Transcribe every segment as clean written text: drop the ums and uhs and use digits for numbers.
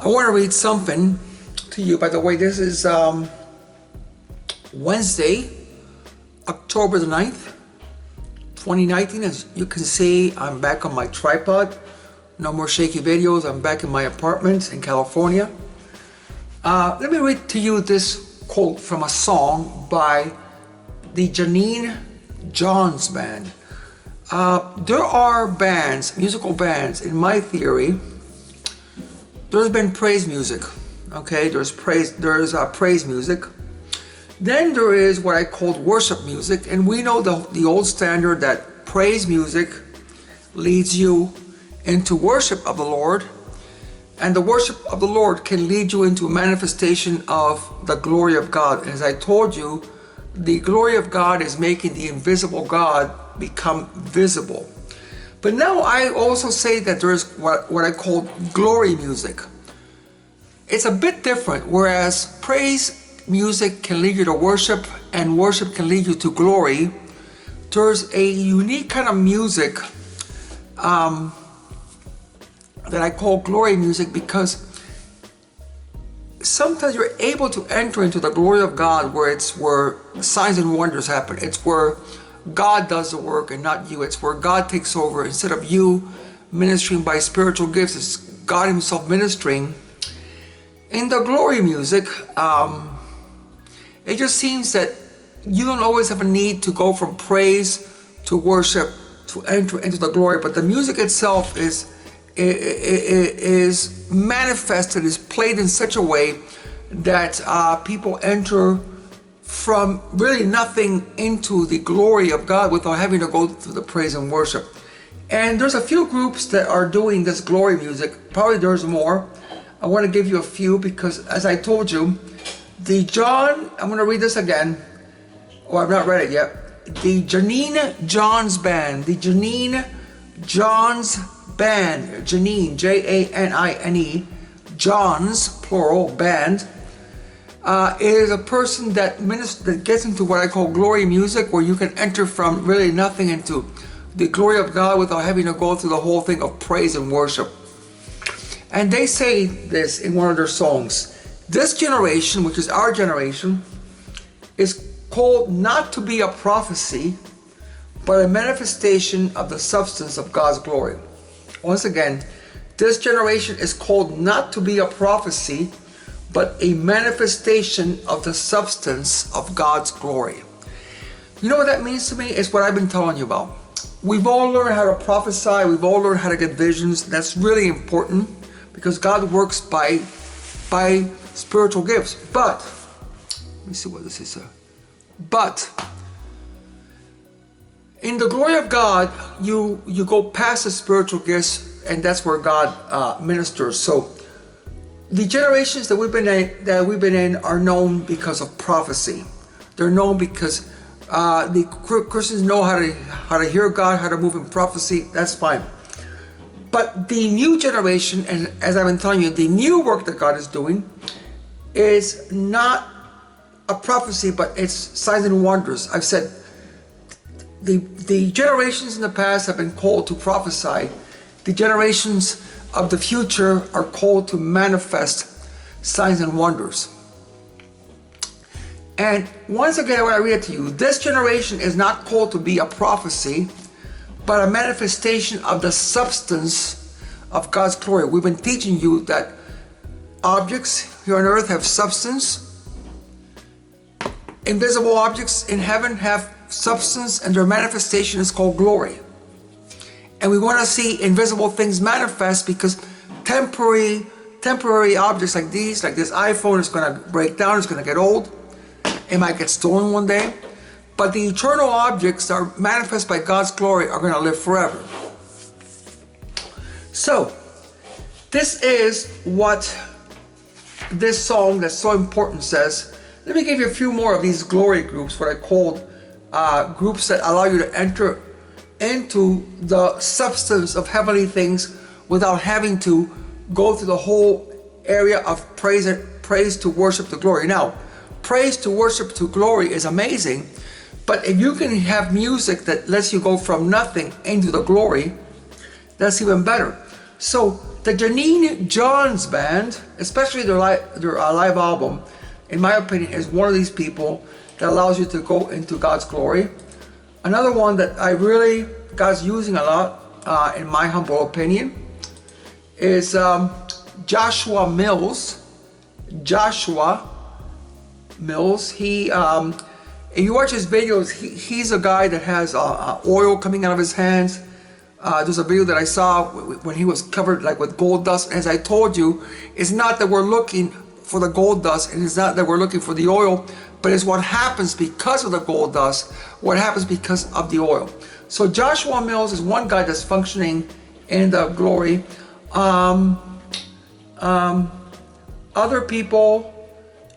I want to read something to you. By the way, this is Wednesday, October the 9th, 2019. As you can see, I'm back on my tripod. No more shaky videos. I'm back in my apartment in California. Let me read to you this quote from a song by the Janine Johns Band. There are bands, musical bands, in my theory. There's been praise music, okay? There's praise music. Then there is what I call worship music, and we know the old standard that praise music leads you into worship of the Lord, and the worship of the Lord can lead you into a manifestation of the glory of God. As I told you, the glory of God is making the invisible God become visible. But now I also say that there's what I call glory music. It's a bit different. Whereas praise music can lead you to worship and worship can lead you to glory, there's a unique kind of music that I call glory music, because sometimes you're able to enter into the glory of God where signs and wonders happen. It's where God does the work and not you. It's where God takes over. Instead of you ministering by spiritual gifts, it's God himself ministering. In the glory music, it just seems that you don't always have a need to go from praise to worship to enter into the glory, but the music itself is manifested, is played in such a way that people enter from really nothing into the glory of God without having to go through the praise and worship. And there's a few groups that are doing this glory music. Probably there's more. I want to give you a few because, as I told you, I'm going to read this again. Oh, I've not read it yet. The Janine Johns Band. The Janine Johns Band. Janine, Janine, Johns, plural, band. Is a person that gets into what I call glory music, where you can enter from really nothing into the glory of God without having to go through the whole thing of praise and worship. And they say this in one of their songs: this generation, which is our generation, is called not to be a prophecy, but a manifestation of the substance of God's glory. Once again, this generation is called not to be a prophecy, but a manifestation of the substance of God's glory. You know what that means to me? It's what I've been telling you about. We've all learned how to prophesy. We've all learned how to get visions. That's really important because God works by spiritual gifts. But, let me see what this is. But, in the glory of God, you go past the spiritual gifts, and that's where God ministers. So, the generations that we've been in are known because of prophecy. They're known because the Christians know how to hear God, how to move in prophecy. That's fine. But the new generation, and as I've been telling you, the new work that God is doing is not a prophecy, but it's signs and wonders. I've said the generations in the past have been called to prophesy. The generations of the future are called to manifest signs and wonders. And once again, I want to read it to you. This generation is not called to be a prophecy, but a manifestation of the substance of God's glory. We've been teaching you that objects here on earth have substance. Invisible objects in heaven have substance, and their manifestation is called glory. And we want to see invisible things manifest, because temporary objects like this iPhone is going to break down, it's going to get old, it might get stolen one day. But the eternal objects that are manifest by God's glory are going to live forever. So, this is what this song that's so important says. Let me give you a few more of these glory groups, what I called groups that allow you to enter into the substance of heavenly things without having to go through the whole area of praise to worship to glory. Now, praise to worship to glory is amazing, but if you can have music that lets you go from nothing into the glory, that's even better. So the Janine Johns Band, especially their live album, in my opinion, is one of these people that allows you to go into God's glory. Another one that God's using a lot, in my humble opinion, is Joshua Mills. Joshua Mills. He, if you watch his videos, he's a guy that has oil coming out of his hands. There's a video that I saw when he was covered like with gold dust. As I told you, it's not that we're looking for the gold dust, and it's not that we're looking for the oil, but it's what happens because of the gold dust, what happens because of the oil. So Joshua Mills is one guy that's functioning in the glory. Other people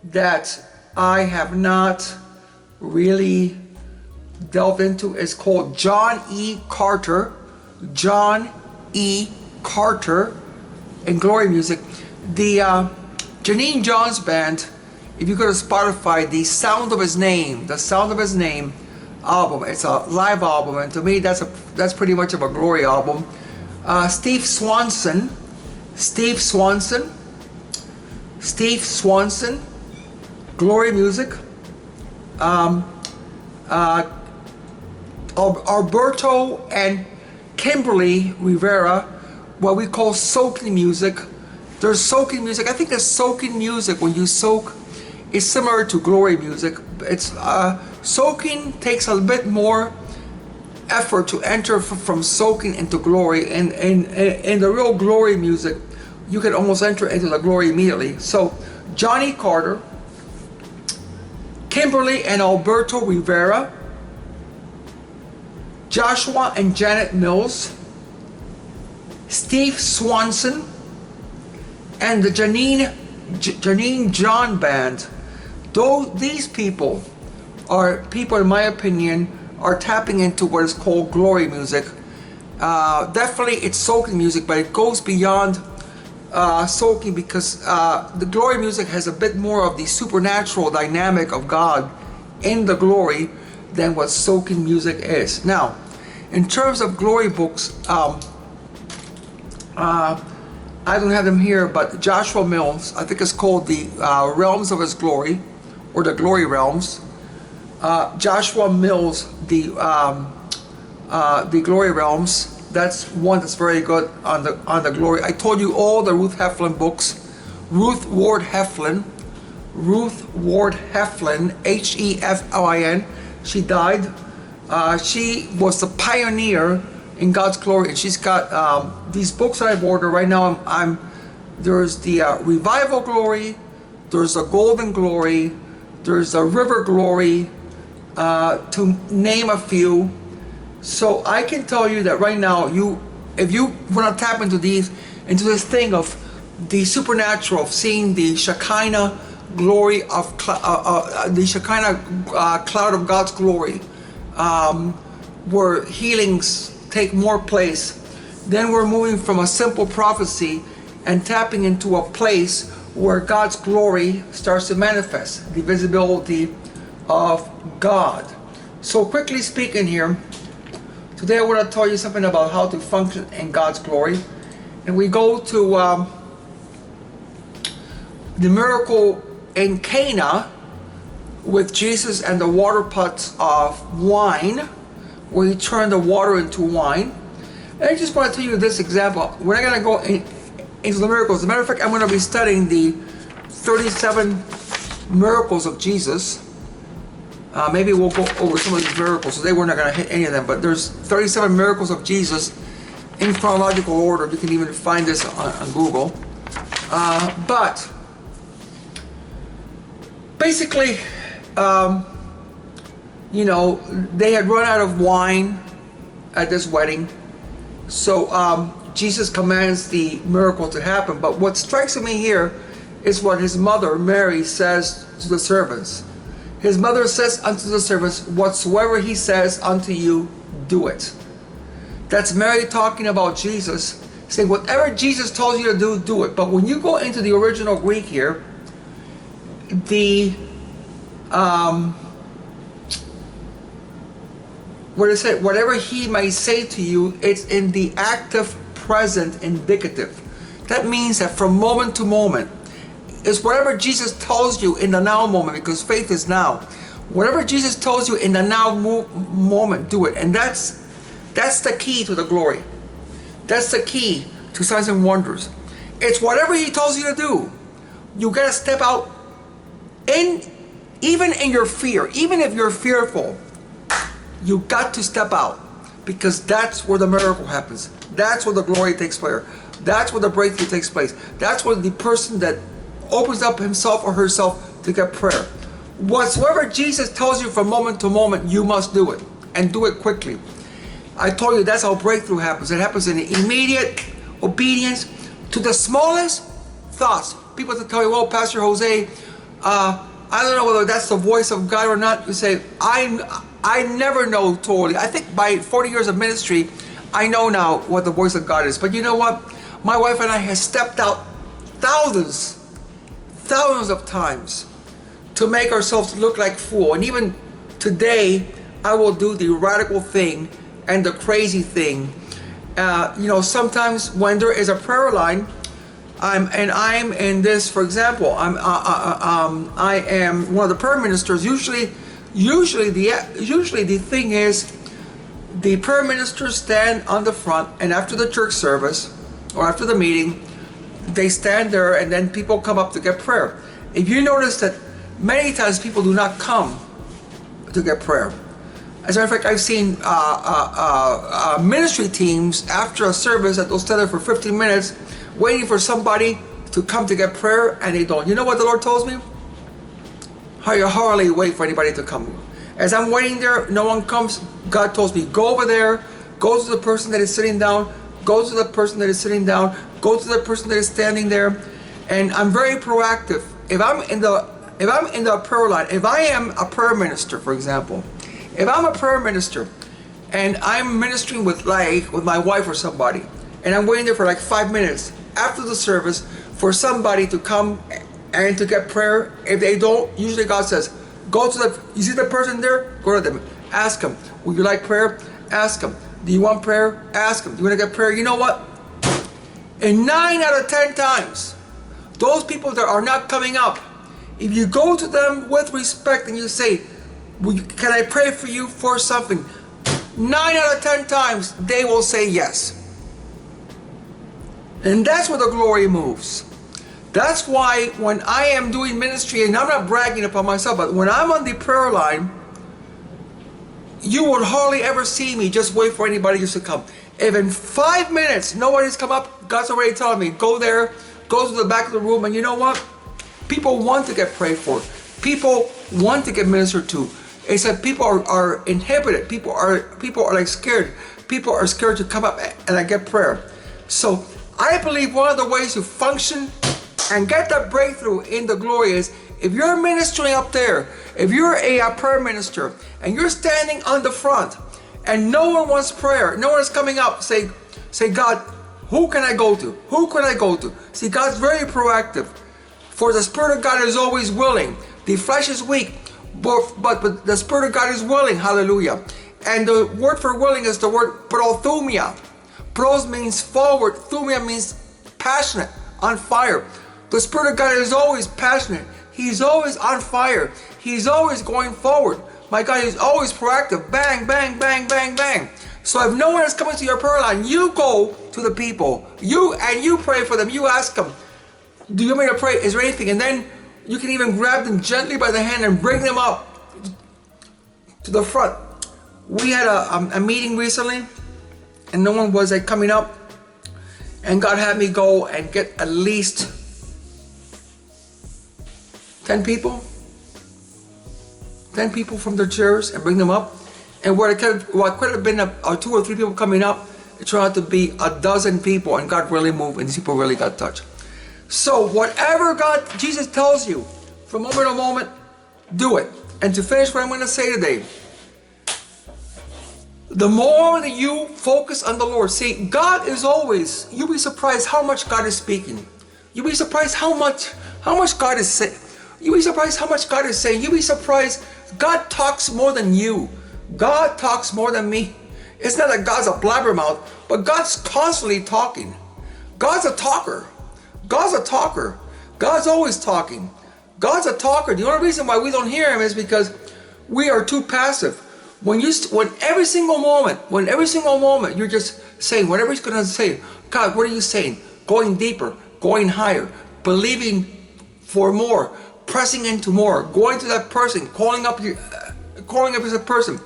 that I have not really delved into is called John E. Carter. John E. Carter in glory music. The Janine Johns Band, if you go to Spotify, the Sound of His Name album, it's a live album, and to me that's pretty much of a glory album. Steve Swanson, glory music. Alberto and Kimberly Rivera, what we call soaking music. There's soaking music. I think the soaking music, when you soak, is similar to glory music. It's soaking takes a bit more effort to enter from soaking into glory, and in the real glory music, you can almost enter into the glory immediately. So Johnny Carter, Kimberly and Alberto Rivera, Joshua and Janet Mills, Steve Swanson, and the Janine John Band. These people are people, in my opinion, are tapping into what is called glory music. Definitely it's soaking music, but it goes beyond soaking, because the glory music has a bit more of the supernatural dynamic of God in the glory than what soaking music is. Now, in terms of glory books, I don't have them here, but Joshua Mills, I think it's called the Realms of His Glory, or the Glory Realms. Joshua Mills, the Glory Realms. That's one that's very good on the glory. I told you all the Ruth Heflin books. Ruth Ward Heflin, Heflin, she died. She was the pioneer in God's glory, and she's got these books that I've ordered right now. There's the Revival Glory, there's the Golden Glory, there's the River Glory, to name a few. So I can tell you that right now, if you want to tap into this thing of the supernatural, of seeing the Shekinah glory of the Shekinah cloud of God's glory, where healings take more place, then we're moving from a simple prophecy and tapping into a place where God's glory starts to manifest, the visibility of God. So quickly speaking here, today I want to tell you something about how to function in God's glory. And we go to the miracle in Cana with Jesus and the water pots of wine, where he turned the water into wine. And I just want to tell you this example. We're not going to go into the miracles. As a matter of fact, I'm going to be studying the 37 miracles of Jesus. Maybe we'll go over some of these miracles. Today we're not going to hit any of them, but there's 37 miracles of Jesus in chronological order. You can even find this on Google. But basically, they had run out of wine at this wedding. So Jesus commands the miracle to happen. But what strikes me here is what his mother, Mary, says to the servants. His mother says unto the servants, whatsoever he says unto you, do it. That's Mary talking about Jesus, saying whatever Jesus tells you to do, do it. But when you go into the original Greek here, the what is it? Whatever he may say to you, it's in the active present indicative. That means that from moment to moment, it's whatever Jesus tells you in the now moment, because faith is now. Whatever Jesus tells you in the now moment, do it. And that's the key to the glory. That's the key to signs and wonders. It's whatever he tells you to do. You gotta step out even in your fear, even if you're fearful, you got to step out, because that's where the miracle happens. That's where the glory takes place. That's where the breakthrough takes place. That's where the person that opens up himself or herself to get prayer. Whatsoever Jesus tells you from moment to moment, you must do it, and do it quickly. I told you that's how breakthrough happens. It happens in immediate obedience to the smallest thoughts. People that tell you, well, Pastor Jose, I don't know whether that's the voice of God or not. You say, I never know totally. I think by 40 years of ministry, I know now what the voice of God is. But you know what? My wife and I have stepped out thousands of times to make ourselves look like fool. And even today, I will do the radical thing and the crazy thing. Sometimes when there is a prayer line, I'm in this, for example, I am one of the prayer ministers. Usually the thing is, the prayer ministers stand on the front, and after the church service or after the meeting, they stand there, and then people come up to get prayer. If you notice that many times people do not come to get prayer. As a matter of fact, I've seen ministry teams after a service that they'll stand there for 15 minutes waiting for somebody to come to get prayer, and they don't. You know what the Lord tells me? How you hardly wait for anybody to come. As I'm waiting there, no one comes. God tells me, go over there, go to the person that is sitting down, go to the person that is sitting down, go to the person that is standing there. And I'm very proactive. If I'm in the prayer line, if I am a prayer minister, for example, if I'm a prayer minister and I'm ministering with my wife or somebody, and I'm waiting there for like 5 minutes after the service for somebody to come and to get prayer, if they don't, usually God says, you see the person there? Go to them. Ask them, would you like prayer? Ask them. Do you want prayer? Ask them. Do you want to get prayer? You know what? And 9 out of 10 times, those people that are not coming up, if you go to them with respect and you say, can I pray for you for something? 9 out of 10 times, they will say yes. And that's where the glory moves. That's why when I am doing ministry, and I'm not bragging upon myself, but when I'm on the prayer line, you will hardly ever see me just wait for anybody just to come. If in 5 minutes nobody's come up, God's already telling me, go there, go to the back of the room, and you know what? People want to get prayed for. People want to get ministered to. It's that people are inhibited. People are like scared. People are scared to come up and get prayer. So I believe one of the ways to function and get that breakthrough in the glory is, if you're ministering up there, if you're a prayer minister and you're standing on the front and no one wants prayer, no one is coming up, say God, who can I go to? Who can I go to? See, God's very proactive. For the Spirit of God is always willing. The flesh is weak, but the Spirit of God is willing. Hallelujah. And the word for willing is the word prothumia. Pros means forward. Thumia means passionate, on fire. The Spirit of God is always passionate. He's always on fire. He's always going forward. My God is always proactive. Bang, bang, bang, bang, bang. So if no one is coming to your prayer line, you go to the people. You pray for them. You ask them, do you want me to pray? Is there anything? And then you can even grab them gently by the hand and bring them up to the front. We had a meeting recently, and no one was coming up. And God had me go and get at least 10 people from their chairs and bring them up. And what could have been 2 or 3 people coming up, it turned out to be a dozen people, and God really moved, and these people really got touched. So whatever Jesus tells you from moment to moment, do it. And to finish what I'm going to say today, the more that you focus on the Lord, see, God is always, you'll be surprised how much God is speaking. You'll be surprised how much God is saying. You'll be surprised how much God is saying. You'll be surprised. God talks more than you. God talks more than me. It's not that God's a blabbermouth, but God's constantly talking. God's a talker. God's a talker. God's always talking. God's a talker. The only reason why we don't hear him is because we are too passive. When every single moment you're just saying whatever he's going to say. God, what are you saying? Going deeper, going higher, believing for more, pressing into more, going to that person, calling up as a person.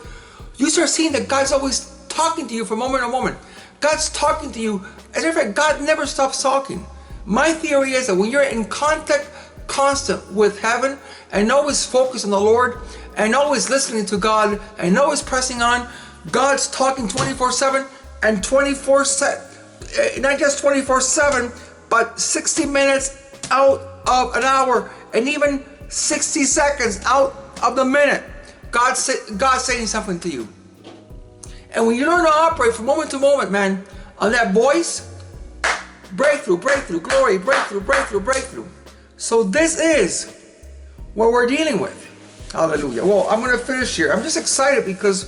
You start seeing that God's always talking to you from moment to moment. God's talking to you. As a matter of fact, God never stops talking. My theory is that when you're in contact constant with heaven and always focused on the Lord and always listening to God and always pressing on, God's talking 24/7 and 24/7, not just 24/7, but 60 minutes out of an hour and even 60 seconds out of the minute. God's saying something to you. And when you learn to operate from moment to moment, man, on that voice, breakthrough, breakthrough, glory, breakthrough, breakthrough, breakthrough. So this is what we're dealing with. Hallelujah. Well, I'm going to finish here. I'm just excited because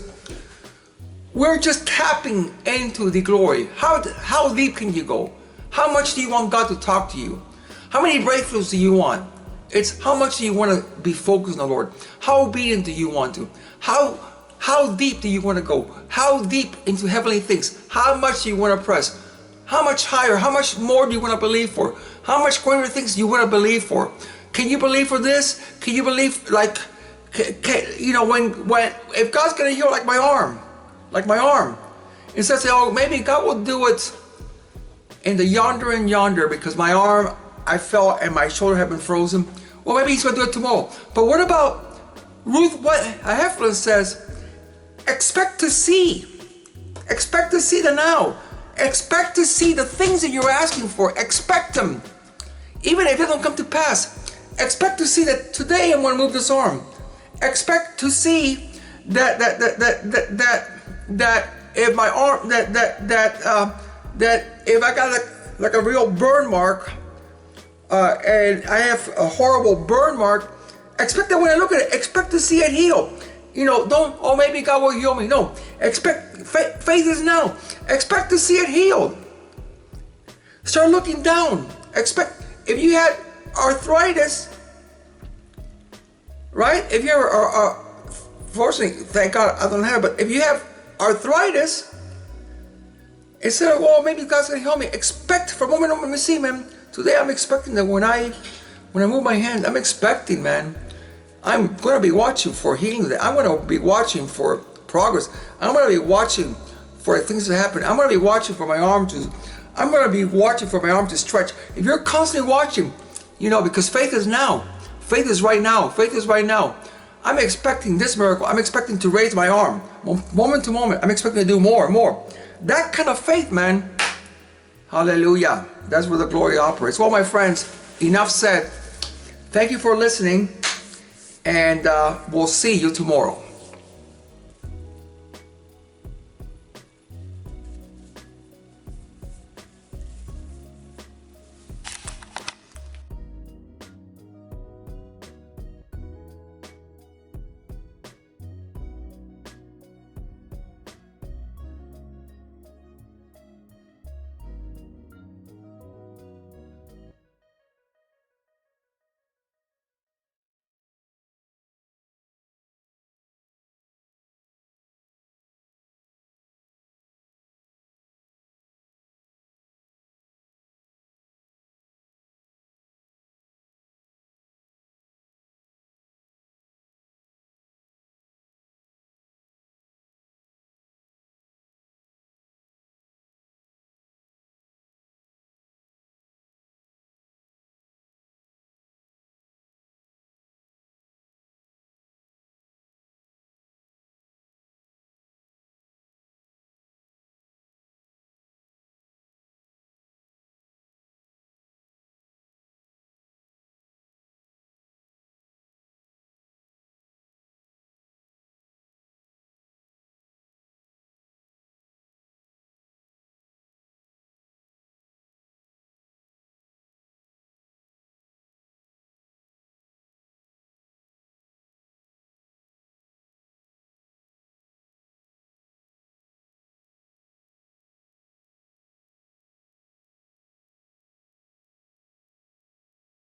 we're just tapping into the glory. How deep can you go? How much do you want God to talk to you? How many breakthroughs do you want? It's how much do you want to be focused on the Lord? How obedient do you want to? How deep do you want to go? How deep into heavenly things? How much do you want to press? How much higher? How much more do you want to believe for? How much greater things do you want to believe for? Can you believe for this? Can you believe when if God's going to heal like my arm, instead of saying, oh, maybe God will do it in the yonder and yonder because my arm, I fell and my shoulder had been frozen. Well, maybe he's going to do it tomorrow. But what about Ruth? What Heflin says, expect to see the now. Expect to see the things that you're asking for. Expect them. Even if they don't come to pass, expect to see that today I'm going to move this arm. Expect to see that if my arm, that if I got like a real burn mark, and I have a horrible burn mark, expect that when I look at it, expect to see it heal. Don't, oh, maybe God will heal me. No, expect, faith is now. Expect to see it healed. Start looking down. Expect, if you had arthritis, right? If you're, fortunately, thank God I don't have it, but if you have arthritis, instead of, well, maybe God's going to help me, expect for a moment, let me see, man. Today I'm expecting that when I move my hand, I'm expecting, man, I'm going to be watching for healing. I'm going to be watching for progress. I'm going to be watching for things to happen. I'm going to be watching for my arm to stretch. If you're constantly watching, because faith is now. Faith is right now. Faith is right now. I'm expecting this miracle. I'm expecting to raise my arm. Moment to moment, I'm expecting to do more and more. That kind of faith, man. Hallelujah. That's where the glory operates. Well, my friends, enough said. Thank you for listening. And we'll see you tomorrow.